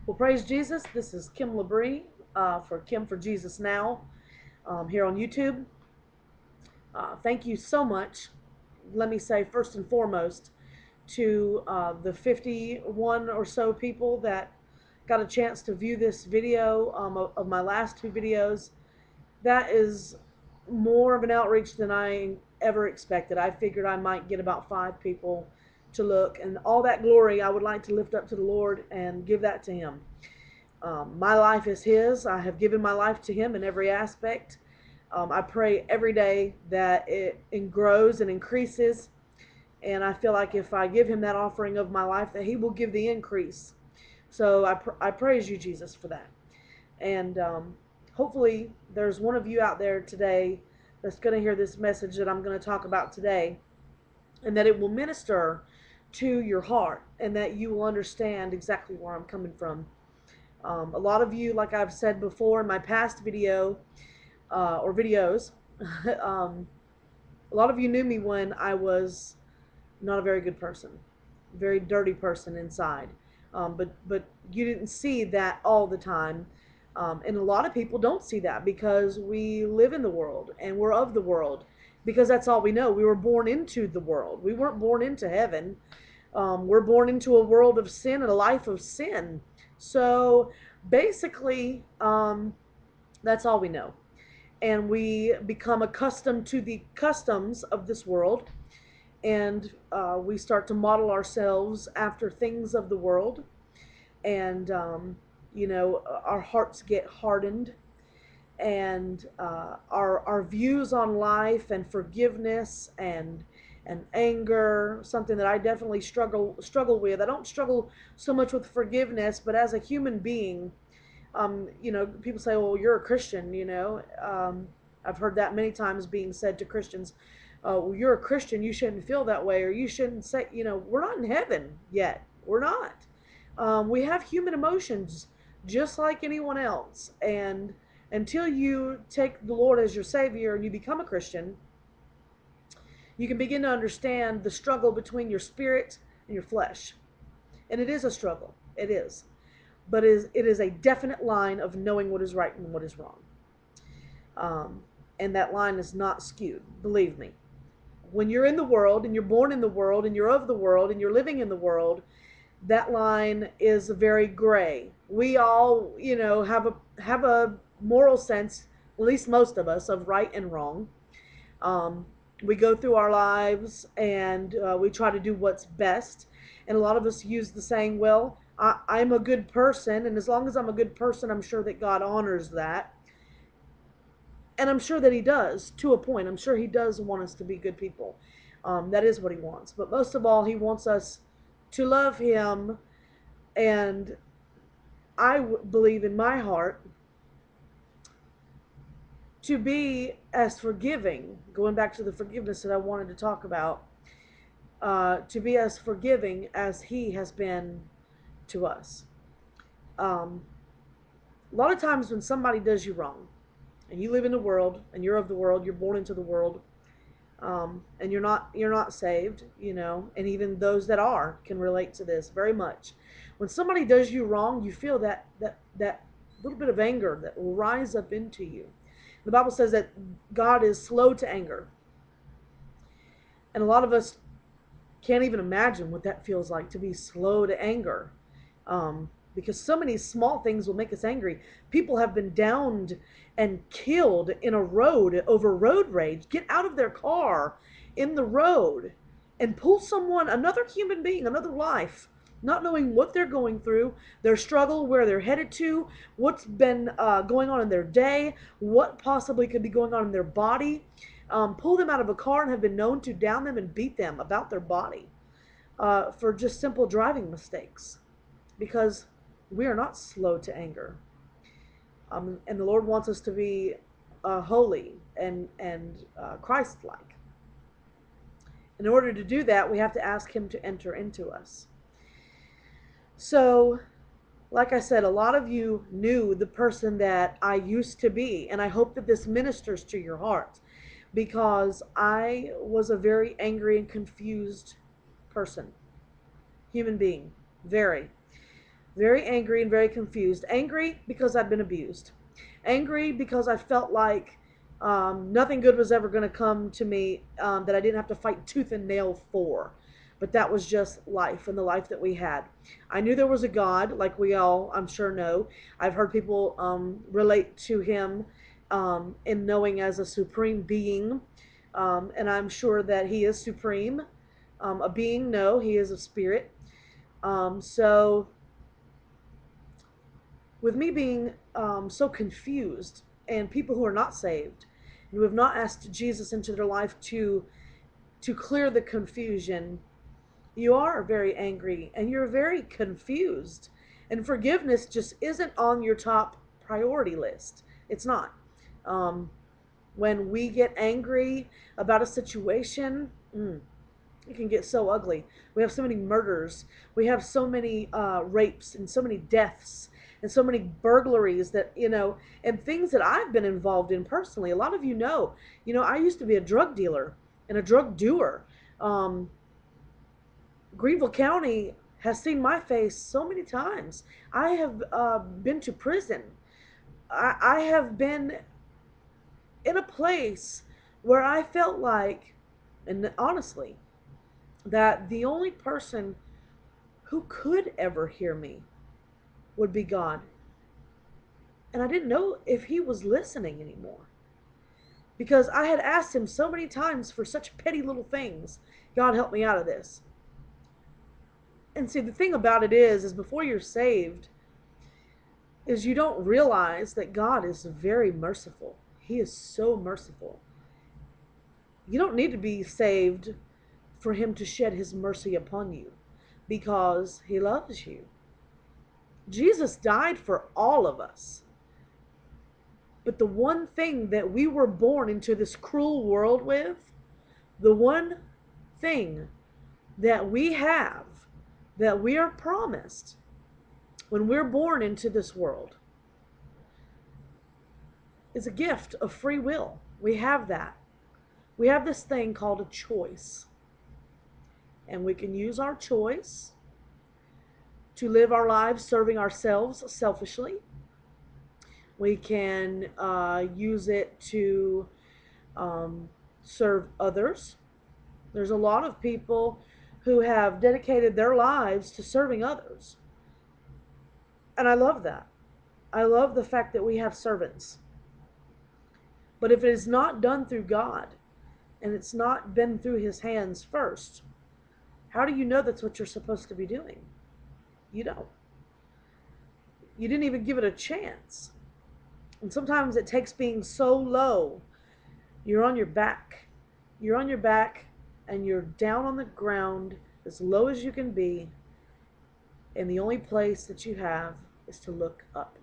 Well, praise Jesus. This is Kim Labrie for Kim4JesusNow here on YouTube. Thank you so much. Let me say, first and foremost, to the 51 or so people that got a chance to view this video of my last two videos. That is more of an outreach than I ever expected. I figured I might get about 5 people to look, and all that glory I would like to lift up to the Lord and give that to Him. My life is His. I have given my life to Him in every aspect. I pray every day that it grows and increases. And I feel like if I give Him that offering of my life, that He will give the increase. So I praise you, Jesus, for that. And hopefully there's one of you out there today that's going to hear this message that I'm going to talk about today, and that it will minister to your heart, and that you will understand exactly where I'm coming from. A lot of you, like I've said before in my past video or videos, um, a lot of you knew me when I was not a very good person, very dirty person inside. But you didn't see that all the time. And a lot of people don't see that because we live in the world and we're of the world, because that's all we know. We were born into the world. We weren't born into heaven. We're born into a world of sin and a life of sin. So basically, that's all we know. And we become accustomed to the customs of this world, and we start to model ourselves after things of the world. And, our hearts get hardened, and our views on life and forgiveness and anger, something that I definitely struggle with. I don't struggle so much with forgiveness, but as a human being, people say, "Well, you're a Christian." I've heard that many times being said to Christians. Well, you're a Christian, you shouldn't feel that way, or you shouldn't say. We're not in heaven yet. We're not. We have human emotions just like anyone else, and until you take the Lord as your Savior and you become a Christian, you can begin to understand the struggle between your spirit and your flesh. And it is a struggle. It is. But it is a definite line of knowing what is right and what is wrong. Um, and that line is not skewed, believe me. When you're in the world and you're born in the world and you're of the world and you're living in the world, that line is very gray. We all, have a moral sense, at least most of us, of right and wrong. Um, we go through our lives and we try to do what's best. And a lot of us use the saying, well, I'm a good person, and as long as I'm a good person, I'm sure that God honors that. And I'm sure that He does, to a point. I'm sure He does want us to be good people. That is what He wants. But most of all, He wants us to love Him. And I believe in my heart to be as forgiving, going back to the forgiveness that I wanted to talk about, to be as forgiving as He has been to us. Um, a lot of times when somebody does you wrong, and you live in the world, and you're of the world, you're born into the world, and you're not saved, and even those that are can relate to this very much. When somebody does you wrong, you feel that little bit of anger that will rise up into you. The Bible says that God is slow to anger, and a lot of us can't even imagine what that feels like, to be slow to anger, because so many small things will make us angry. People have been downed and killed in a road over road rage. Get out of their car in the road and pull someone, another human being, another life, not knowing what they're going through, their struggle, where they're headed to, what's been going on in their day, what possibly could be going on in their body. Pull them out of a car and have been known to down them and beat them about their body for just simple driving mistakes, because we are not slow to anger. And the Lord wants us to be holy and Christ-like. In order to do that, we have to ask Him to enter into us. So, like I said, a lot of you knew the person that I used to be, and I hope that this ministers to your heart, because I was a very angry and confused person, human being, very. very angry and very confused. Angry because I'd been abused. Angry because I felt like nothing good was ever going to come to me, that I didn't have to fight tooth and nail for. But that was just life and the life that we had. I knew there was a God, like we all, I'm sure, know. I've heard people relate to him in knowing as a supreme being. And I'm sure that he is supreme. A being, no, he is a spirit. So with me being so confused, and people who are not saved and who have not asked Jesus into their life to clear the confusion, you are very angry and you're very confused. And forgiveness just isn't on your top priority list. It's not. Um, when we get angry about a situation, it can get so ugly. We have so many murders. We have so many rapes and so many deaths and so many burglaries that, and things that I've been involved in personally. A lot of I used to be a drug dealer and a drug doer. Um, Greenville County has seen my face so many times. I have been to prison. I have been in a place where I felt like, and honestly, that the only person who could ever hear me would be God. And I didn't know if he was listening anymore because I had asked him so many times for such petty little things. God, help me out of this. And see, the thing about it is before you're saved, is you don't realize that God is very merciful. He is so merciful. You don't need to be saved for him to shed his mercy upon you because he loves you. Jesus died for all of us. But the one thing that we were born into this cruel world with, the one thing that we have, that we are promised when we're born into this world, is a gift of free will. We have that. We have this thing called a choice. And we can use our choice to live our lives serving ourselves selfishly. We can use it to serve others. There's a lot of people who have dedicated their lives to serving others. And I love that. I love the fact that we have servants. But if it is not done through God and it's not been through his hands first, how do you know that's what you're supposed to be doing? You don't. You didn't even give it a chance. And sometimes it takes being so low. You're on your back. You're on your back and you're down on the ground as low as you can be. And the only place that you have is to look up.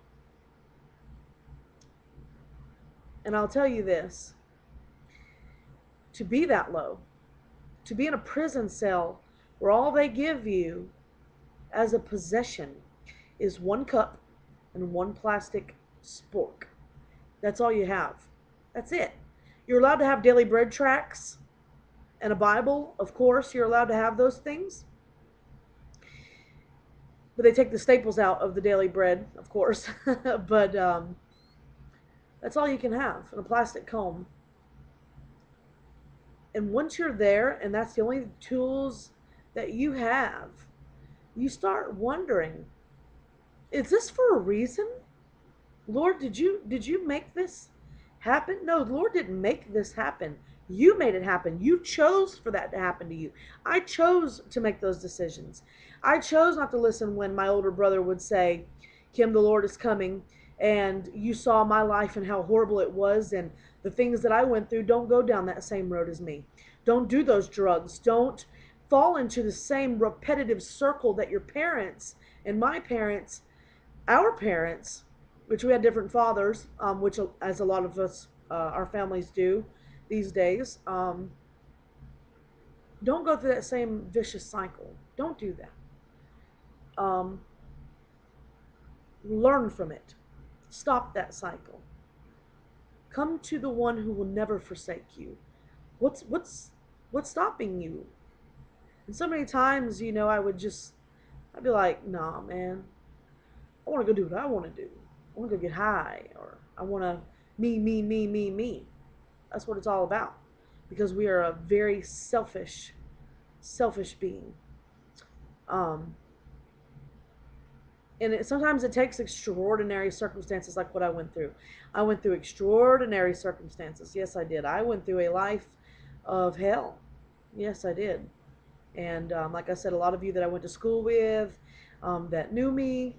And I'll tell you this, to be that low, to be in a prison cell where all they give you as a possession is one cup and one plastic spork. That's all you have. That's it. You're allowed to have daily bread tracts and a Bible. Of course, you're allowed to have those things. But they take the staples out of the daily bread, of course. But that's all you can have, and a plastic comb. And once you're there, and that's the only tools that you have, you start wondering, is this for a reason? Lord, did you make this happen? No, the Lord didn't make this happen. You made it happen. You chose for that to happen to you. I chose to make those decisions. I chose not to listen when my older brother would say, Kim, the Lord is coming, and you saw my life and how horrible it was and the things that I went through. Don't go down that same road as me. Don't do those drugs. Don't fall into the same repetitive circle that your parents and my parents, our parents, which we had different fathers, which as a lot of us, our families do these days, don't go through that same vicious cycle. Don't do that. Um, Learn from it. Stop that cycle. Come to the one who will never forsake you. What's stopping you? And so many times, I'd be like, nah, man. I want to go do what I want to do. I want to go get high, or I want to me. That's what it's all about, because we are a very selfish being. Um, and sometimes it takes extraordinary circumstances like what I went through. I went through extraordinary circumstances. Yes, I did. I went through a life of hell. Yes, I did. And like I said, a lot of you that I went to school with, that knew me,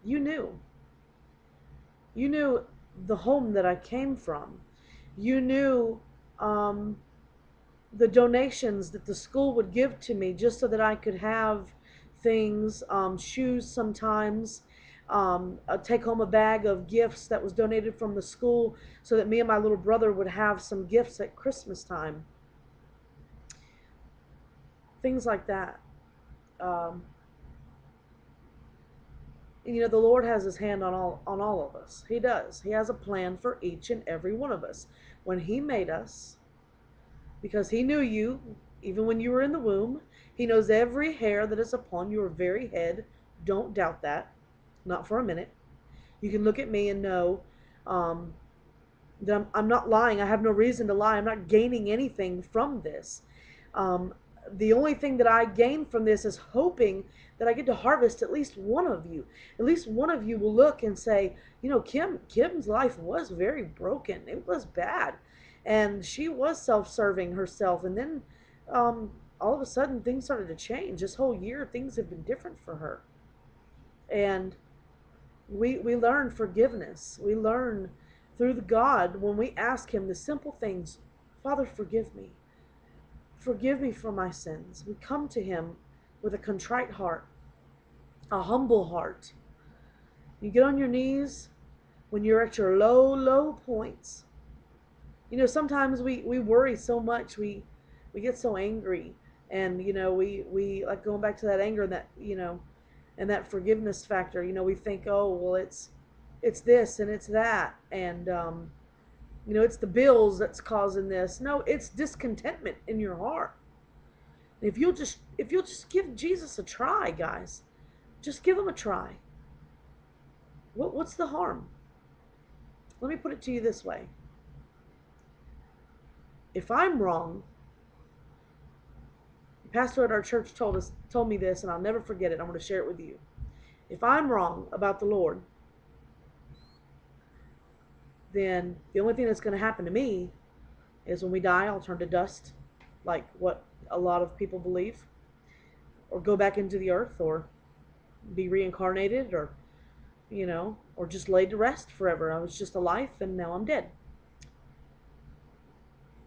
you knew. You knew the home that I came from. You knew um, the donations that the school would give to me just so that I could have things, shoes sometimes, take home a bag of gifts that was donated from the school so that me and my little brother would have some gifts at Christmas time. Things like that. Um, and, the Lord has his hand on all of us. He does. He has a plan for each and every one of us. When he made us, because he knew you even when you were in the womb. He knows every hair that is upon your very head. Don't doubt that. Not for a minute. You can look at me and know um, that I'm not lying. I have no reason to lie. I'm not gaining anything from this. Um, the only thing that I gain from this is hoping that I get to harvest at least one of you. At least one of you will look and say, Kim's life was very broken. It was bad. And she was self-serving herself. And then all of a sudden things started to change. This whole year, things have been different for her. And we learn forgiveness. We learn through the God when we ask him the simple things. Father, forgive me. Forgive me for my sins. We come to him with a contrite heart, a humble heart. You get on your knees when you're at your low points. Sometimes we worry so much. We get so angry. And, we like going back to that anger and and that forgiveness factor. We think, oh, well, it's this and it's that. And, it's the bills that's causing this. No, it's discontentment in your heart. If you'll just give Jesus a try, guys, just give him a try. What's the harm? Let me put it to you this way. If I'm wrong, the pastor at our church told me this, and I'll never forget it. I'm going to share it with you. If I'm wrong about the Lord, then the only thing that's going to happen to me is when we die, I'll turn to dust, like what a lot of people believe, or go back into the earth, or be reincarnated, or just laid to rest forever. I was just a life and now I'm dead.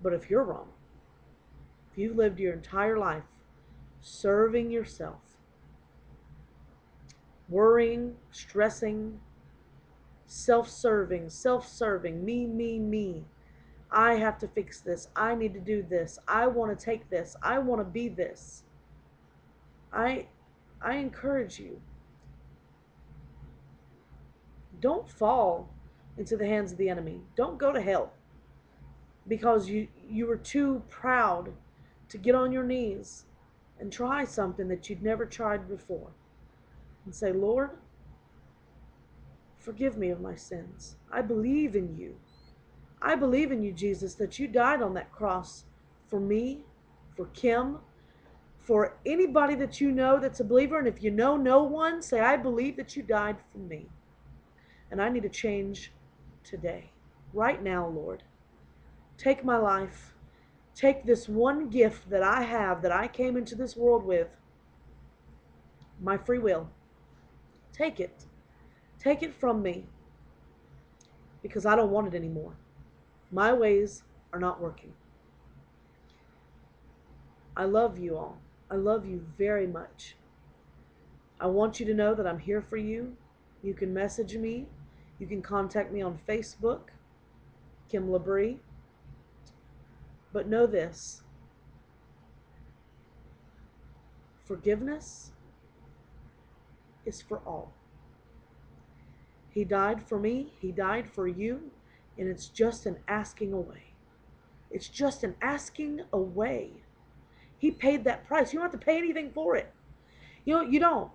But if you're wrong, if you've lived your entire life serving yourself, worrying, stressing, self-serving, me, I have to fix this, I need to do this, I want to take this, I want to be this, I encourage you, don't fall into the hands of the enemy. Don't go to hell because you were too proud to get on your knees and try something that you'd never tried before and say, Lord, forgive me of my sins. I believe in you. I believe in you, Jesus, that you died on that cross for me, for Kim, for anybody that you know that's a believer. And if you know no one, say, I believe that you died for me. And I need to change today, right now, Lord. Take my life. Take this one gift that I have, that I came into this world with, my free will. Take it. Take it from me because I don't want it anymore. My ways are not working. I love you all. I love you very much. I want you to know that I'm here for you. You can message me. You can contact me on Facebook, Kim Labrie. But know this, forgiveness is for all. He died for me. He died for you. And it's just an asking away. It's just an asking away. He paid that price. You don't have to pay anything for it. You don't.